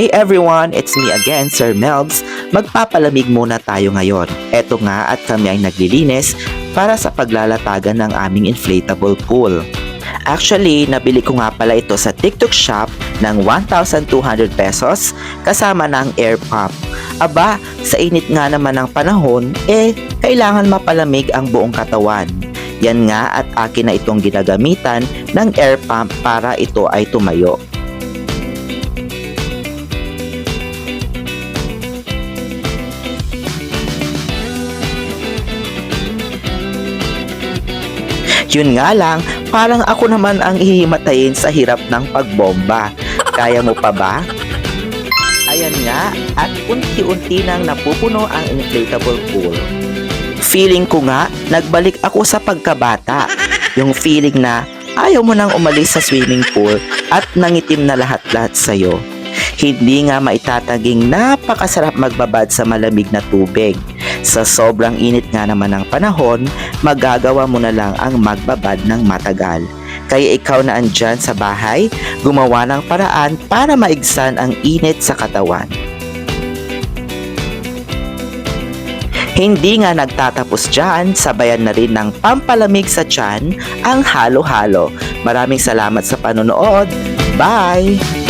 Hey everyone, it's me again, Sir Melbs. Magpapalamig muna tayo ngayon. Eto nga at kami ay naglilinis para sa paglalatagan ng aming inflatable pool. Actually, nabili ko nga pala ito sa TikTok shop ng 1,200 pesos kasama ng air pump. Aba, sa init nga naman ng panahon, kailangan mapalamig ang buong katawan. Yan nga at akin na itong ginagamitan ng air pump para ito ay tumayo. Yun nga lang, parang ako naman ang ihimatayin sa hirap ng pagbomba. Kaya mo pa ba? Ayan nga, at unti-unti nang napupuno ang inflatable pool. Feeling ko nga, nagbalik ako sa pagkabata. Yung feeling na ayaw mo nang umalis sa swimming pool at nangitim na lahat-lahat sa'yo. Hindi nga maitataging napakasarap magbabad sa malamig na tubig. Sa sobrang init nga naman ng panahon, magagawa mo na lang ang magbabad ng matagal. Kaya ikaw na andyan sa bahay, gumawa ng paraan para maigsan ang init sa katawan. Hindi nga nagtatapos dyan, sabayan na rin ng pampalamig sa tiyan ang halo-halo. Maraming salamat sa panonood. Bye!